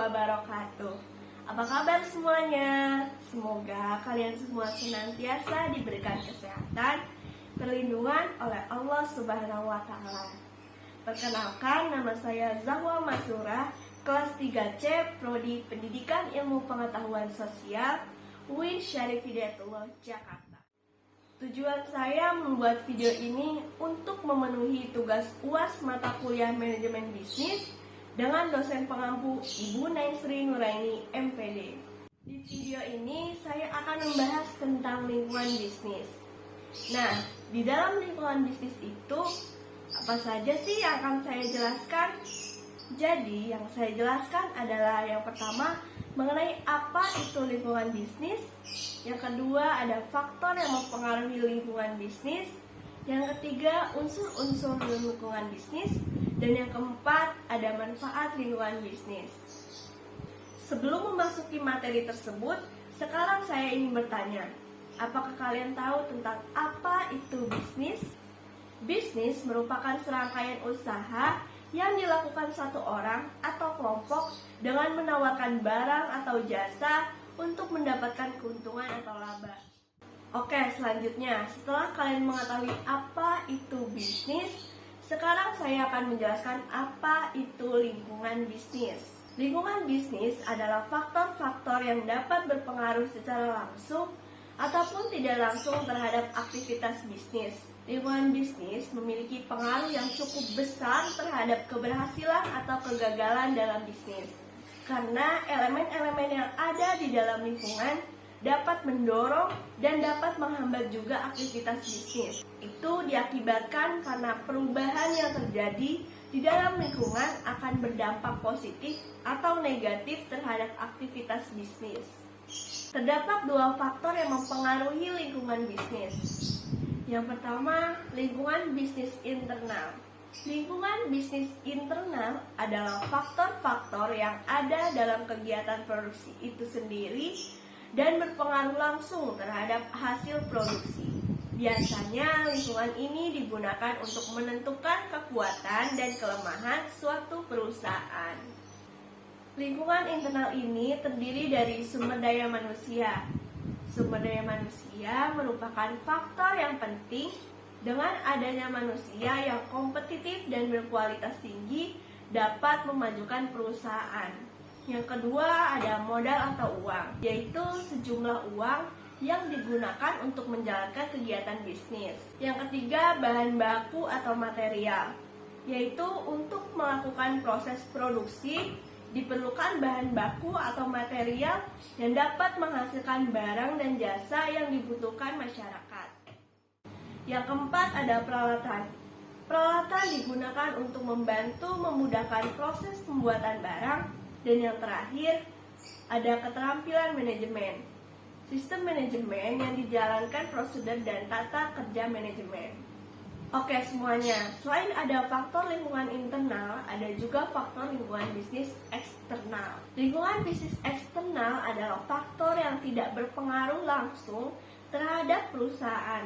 wabarakatuh. Apa kabar semuanya? Semoga kalian semua senantiasa diberikan kesehatan, perlindungan oleh Allah Subhanahu wa Ta'ala. Perkenalkan, nama saya Zahwa Masura, kelas 3C, Prodi Pendidikan Ilmu Pengetahuan Sosial, UIN Syarif Hidayatullah, Jakarta. Tujuan saya membuat video ini untuk memenuhi tugas UAS mata kuliah Manajemen Bisnis dengan dosen pengampu Ibu Naisri Nuraini, MPD. Di video ini saya akan membahas tentang lingkungan bisnis. Nah, di dalam lingkungan bisnis itu apa saja sih yang akan saya jelaskan? Jadi, yang saya jelaskan adalah yang pertama mengenai apa itu lingkungan bisnis. Yang kedua, ada faktor yang mempengaruhi lingkungan bisnis. Yang ketiga, unsur-unsur lingkungan bisnis. Dan yang keempat, ada manfaat lingkungan bisnis. Sebelum memasuki materi tersebut, sekarang saya ingin bertanya, apakah kalian tahu tentang apa itu bisnis? Bisnis merupakan serangkaian usaha yang dilakukan satu orang atau kelompok dengan menawarkan barang atau jasa untuk mendapatkan keuntungan atau laba. Oke, selanjutnya, setelah kalian mengetahui apa itu bisnis, sekarang saya akan menjelaskan apa itu lingkungan bisnis. Lingkungan bisnis adalah faktor-faktor yang dapat berpengaruh secara langsung ataupun tidak langsung terhadap aktivitas bisnis. Lingkungan bisnis memiliki pengaruh yang cukup besar terhadap keberhasilan atau kegagalan dalam bisnis. Karena elemen-elemen yang ada di dalam lingkungan dapat mendorong dan dapat menghambat juga aktivitas bisnis. Itu diakibatkan karena perubahan yang terjadi di dalam lingkungan akan berdampak positif atau negatif terhadap aktivitas bisnis. Terdapat dua faktor yang mempengaruhi lingkungan bisnis. Yang pertama, lingkungan bisnis internal. Lingkungan bisnis internal adalah faktor-faktor yang ada dalam kegiatan produksi itu sendiri dan berpengaruh langsung terhadap hasil produksi. Biasanya lingkungan ini digunakan untuk menentukan kekuatan dan kelemahan suatu perusahaan. Lingkungan internal ini terdiri dari sumber daya manusia. Sumber daya manusia merupakan faktor yang penting. Dengan adanya manusia yang kompetitif dan berkualitas tinggi dapat memajukan perusahaan. Yang kedua, ada modal atau uang, yaitu sejumlah uang yang digunakan untuk menjalankan kegiatan bisnis. Yang ketiga, bahan baku atau material, yaitu untuk melakukan proses produksi diperlukan bahan baku atau material yang dapat menghasilkan barang dan jasa yang dibutuhkan masyarakat. Yang keempat, ada peralatan. Peralatan digunakan untuk membantu memudahkan proses pembuatan barang. Dan yang terakhir, ada keterampilan manajemen. Sistem manajemen yang dijalankan prosedur dan tata kerja manajemen. Oke semuanya, selain ada faktor lingkungan internal, ada juga faktor lingkungan bisnis eksternal. Lingkungan bisnis eksternal adalah faktor yang tidak berpengaruh langsung terhadap perusahaan.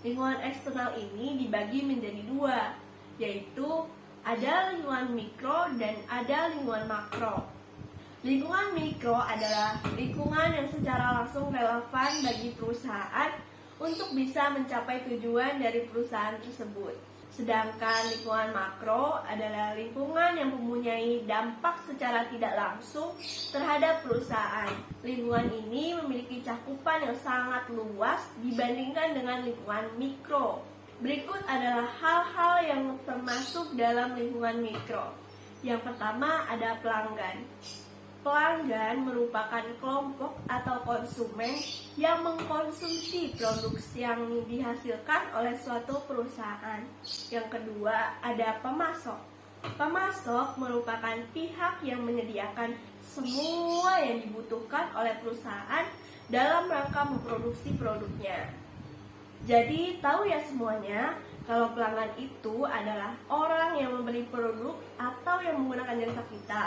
Lingkungan eksternal ini dibagi menjadi dua, yaitu ada lingkungan mikro dan ada lingkungan makro. Lingkungan mikro adalah lingkungan yang secara langsung relevan bagi perusahaan untuk bisa mencapai tujuan dari perusahaan tersebut. Sedangkan lingkungan makro adalah lingkungan yang mempunyai dampak secara tidak langsung terhadap perusahaan. Lingkungan ini memiliki cakupan yang sangat luas dibandingkan dengan lingkungan mikro. Berikut adalah hal-hal yang termasuk dalam lingkungan mikro. Yang pertama, ada pelanggan. Pelanggan merupakan kelompok atau konsumen yang mengkonsumsi produk yang dihasilkan oleh suatu perusahaan. Yang kedua, ada pemasok. Pemasok merupakan pihak yang menyediakan semua yang dibutuhkan oleh perusahaan dalam rangka memproduksi produknya. Jadi, tahu ya semuanya, kalau pelanggan itu adalah orang yang membeli produk atau yang menggunakan jasa kita.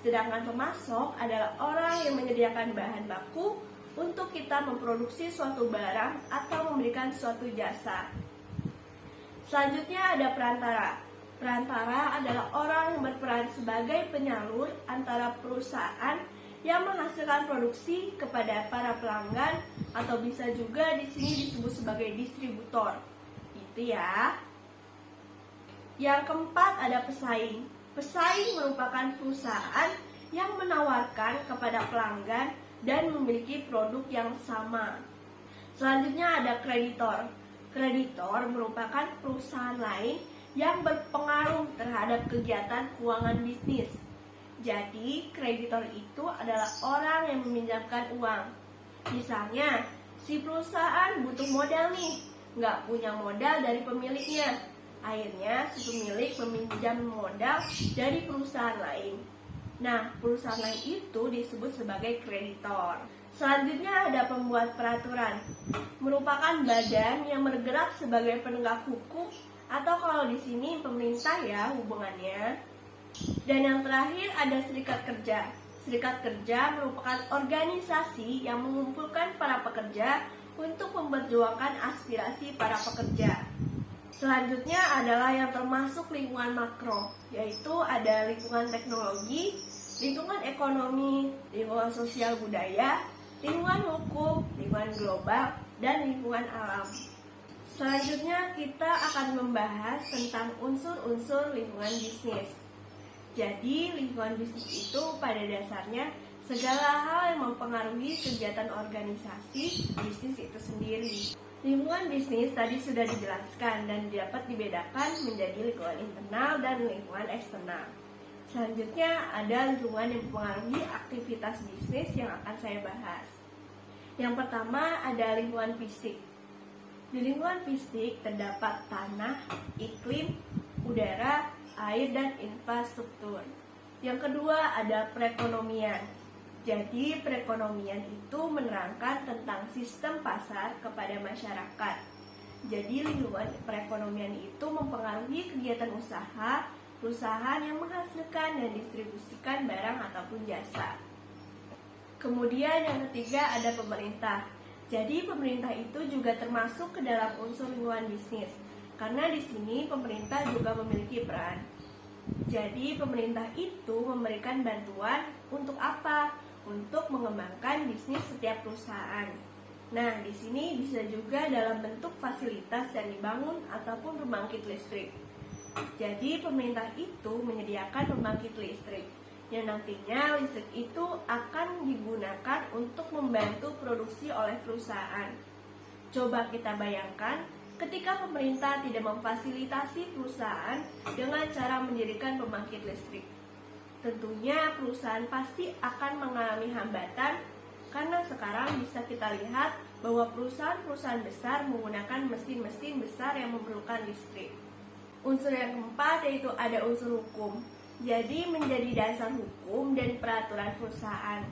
Sedangkan pemasok adalah orang yang menyediakan bahan baku untuk kita memproduksi suatu barang atau memberikan suatu jasa. Selanjutnya ada perantara. Perantara adalah orang yang berperan sebagai penyalur antara perusahaan yang menghasilkan produksi kepada para pelanggan, atau bisa juga di sini disebut sebagai distributor. Gitu ya. Yang keempat ada pesaing. Pesaing merupakan perusahaan yang menawarkan kepada pelanggan dan memiliki produk yang sama. Selanjutnya ada kreditor. Kreditor merupakan perusahaan lain yang berpengaruh terhadap kegiatan keuangan bisnis. Jadi, kreditor itu adalah orang yang meminjamkan uang. Misalnya, si perusahaan butuh modal nih, nggak punya modal dari pemiliknya. Akhirnya, si pemilik meminjam modal dari perusahaan lain. Nah, perusahaan lain itu disebut sebagai kreditor. Selanjutnya ada pembuat peraturan. Merupakan badan yang bergerak sebagai penegak hukum, atau kalau di sini pemerintah ya hubungannya. Dan yang terakhir ada serikat kerja. Serikat kerja merupakan organisasi yang mengumpulkan para pekerja untuk memperjuangkan aspirasi para pekerja. Selanjutnya adalah yang termasuk lingkungan makro, yaitu ada lingkungan teknologi, lingkungan ekonomi, lingkungan sosial budaya, lingkungan hukum, lingkungan global, dan lingkungan alam. Selanjutnya kita akan membahas tentang unsur-unsur lingkungan bisnis. Jadi lingkungan bisnis itu pada dasarnya segala hal yang mempengaruhi kegiatan organisasi bisnis itu sendiri. Lingkungan bisnis tadi sudah dijelaskan dan dapat dibedakan menjadi lingkungan internal dan lingkungan eksternal. Selanjutnya ada lingkungan yang mempengaruhi aktivitas bisnis yang akan saya bahas. Yang pertama ada lingkungan fisik. Di lingkungan fisik terdapat tanah, iklim, udara, air, dan infrastruktur. Yang kedua ada perekonomian. Jadi perekonomian itu menerangkan tentang sistem pasar kepada masyarakat. Jadi lingkungan perekonomian itu mempengaruhi kegiatan usaha, perusahaan yang menghasilkan dan distribusikan barang ataupun jasa. Kemudian yang ketiga ada pemerintah. Jadi pemerintah itu juga termasuk ke dalam unsur lingkungan bisnis, karena di sini pemerintah juga memiliki peran. Jadi pemerintah itu memberikan bantuan untuk apa? Untuk mengembangkan bisnis setiap perusahaan. Nah, di sini bisa juga dalam bentuk fasilitas yang dibangun ataupun pembangkit listrik. Jadi pemerintah itu menyediakan pembangkit listrik yang nantinya listrik itu akan digunakan untuk membantu produksi oleh perusahaan. Coba kita bayangkan ketika pemerintah tidak memfasilitasi perusahaan dengan cara mendirikan pembangkit listrik. Tentunya perusahaan pasti akan mengalami hambatan karena sekarang bisa kita lihat bahwa perusahaan-perusahaan besar menggunakan mesin-mesin besar yang memerlukan listrik. Unsur yang keempat yaitu ada unsur hukum. Jadi menjadi dasar hukum dan peraturan perusahaan.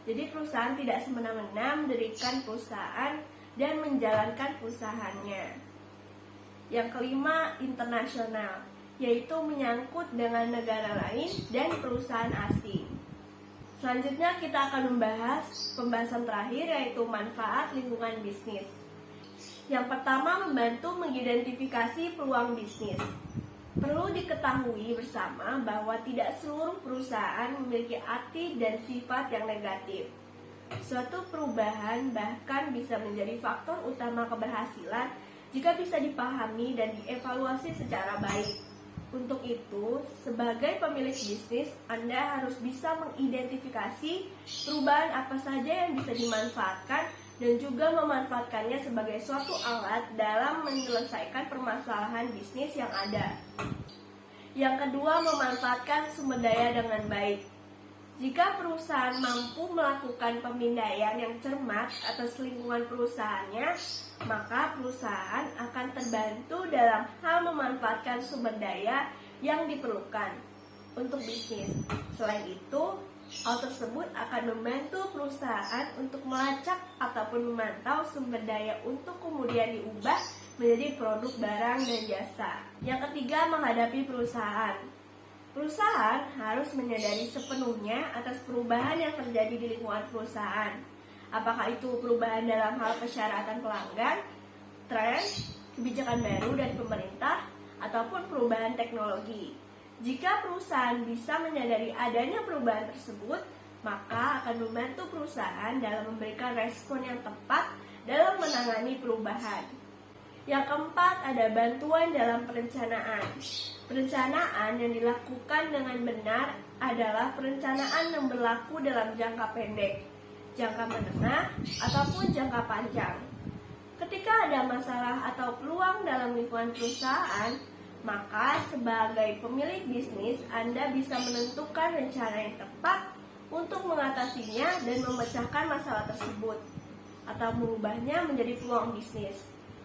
Jadi perusahaan tidak semena-mena mendirikan perusahaan dan menjalankan perusahaannya. Yang kelima, internasional, yaitu menyangkut dengan negara lain dan perusahaan asing. Selanjutnya kita akan membahas pembahasan terakhir yaitu manfaat lingkungan bisnis. Yang pertama, membantu mengidentifikasi peluang bisnis. Perlu diketahui bersama bahwa tidak seluruh perusahaan memiliki arti dan sifat yang negatif. Suatu perubahan bahkan bisa menjadi faktor utama keberhasilan jika bisa dipahami dan dievaluasi secara baik. Untuk itu, sebagai pemilik bisnis, Anda harus bisa mengidentifikasi perubahan apa saja yang bisa dimanfaatkan dan juga memanfaatkannya sebagai suatu alat dalam menyelesaikan permasalahan bisnis yang ada. Yang kedua, memanfaatkan sumber daya dengan baik. Jika perusahaan mampu melakukan pemindaian yang cermat atas lingkungan perusahaannya, maka perusahaan akan terbantu dalam hal memanfaatkan sumber daya yang diperlukan untuk bisnis. Selain itu, hal tersebut akan membantu perusahaan untuk melacak ataupun memantau sumber daya untuk kemudian diubah menjadi produk barang dan jasa. Yang ketiga, menghadapi perusahaan. Perusahaan harus menyadari sepenuhnya atas perubahan yang terjadi di lingkungan perusahaan. Apakah itu perubahan dalam hal persyaratan pelanggan, tren, kebijakan baru dari pemerintah, ataupun perubahan teknologi. Jika perusahaan bisa menyadari adanya perubahan tersebut, maka akan membantu perusahaan dalam memberikan respon yang tepat dalam menangani perubahan. Yang keempat, ada bantuan dalam perencanaan. Perencanaan yang dilakukan dengan benar adalah perencanaan yang berlaku dalam jangka pendek, jangka menengah, ataupun jangka panjang. Ketika ada masalah atau peluang dalam lingkungan perusahaan, maka sebagai pemilik bisnis, Anda bisa menentukan rencana yang tepat untuk mengatasinya dan memecahkan masalah tersebut, atau mengubahnya menjadi peluang bisnis.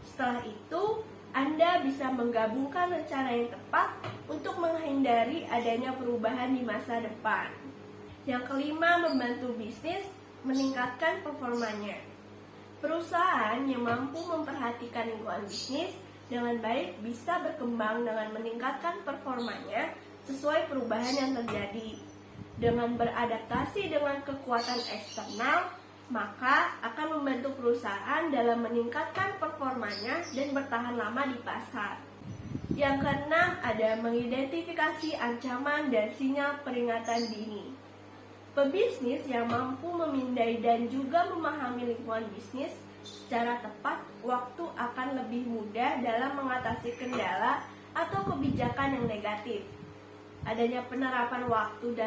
Setelah itu, Anda bisa menggabungkan rencana yang tepat untuk menghindari adanya perubahan di masa depan. Yang kelima, membantu bisnis meningkatkan performanya. Perusahaan yang mampu memperhatikan lingkungan bisnis dengan baik bisa berkembang dengan meningkatkan performanya sesuai perubahan yang terjadi. Dengan beradaptasi dengan kekuatan eksternal, maka akan membantu perusahaan dalam meningkatkan performanya dan bertahan lama di pasar. Yang keenam, ada mengidentifikasi ancaman dan sinyal peringatan dini. Pebisnis yang mampu memindai dan juga memahami lingkungan bisnis secara tepat waktu akan lebih mudah dalam mengatasi kendala atau kebijakan yang negatif. Adanya penerapan waktu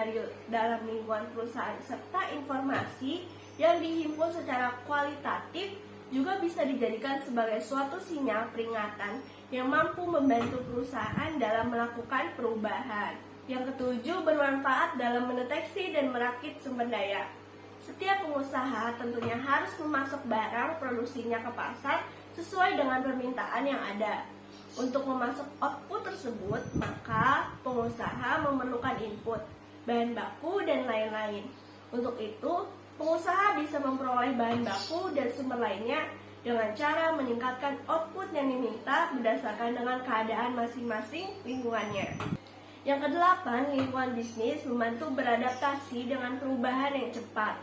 dalam lingkungan perusahaan serta informasi yang dihimpun secara kualitatif juga bisa dijadikan sebagai suatu sinyal peringatan yang mampu membantu perusahaan dalam melakukan perubahan. Yang ketujuh, bermanfaat dalam mendeteksi dan merakit sumber daya. Setiap pengusaha tentunya harus memasok barang produksinya ke pasar sesuai dengan permintaan yang ada. Untuk memasok output tersebut, maka pengusaha memerlukan input, bahan baku, dan lain-lain. Untuk itu, pengusaha bisa memperoleh bahan baku dan sumber lainnya dengan cara meningkatkan output yang diminta berdasarkan dengan keadaan masing-masing lingkungannya. Yang kedelapan, lingkungan bisnis membantu beradaptasi dengan perubahan yang cepat.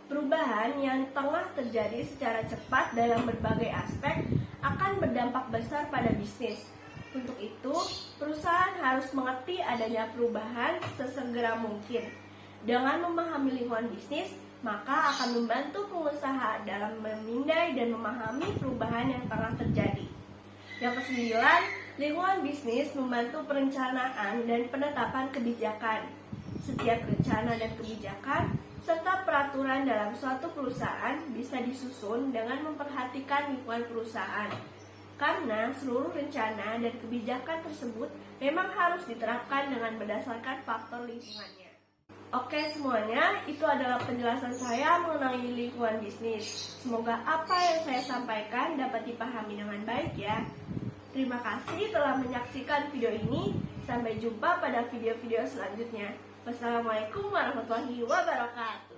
Perubahan yang tengah terjadi secara cepat dalam berbagai aspek akan berdampak besar pada bisnis. Untuk itu, perusahaan harus mengerti adanya perubahan sesegera mungkin. Dengan memahami lingkungan bisnis, maka akan membantu pengusaha dalam memindai dan memahami perubahan yang tengah terjadi. Yang kesembilan, lingkungan bisnis membantu perencanaan dan penetapan kebijakan. Setiap rencana dan kebijakan serta peraturan dalam suatu perusahaan bisa disusun dengan memperhatikan lingkungan perusahaan. Karena seluruh rencana dan kebijakan tersebut memang harus diterapkan dengan berdasarkan faktor lingkungannya. Oke semuanya, itu adalah penjelasan saya mengenai lingkungan bisnis. Semoga apa yang saya sampaikan dapat dipahami dengan baik ya. Terima kasih telah menyaksikan video ini. Sampai jumpa pada video-video selanjutnya. Wassalamualaikum warahmatullahi wabarakatuh.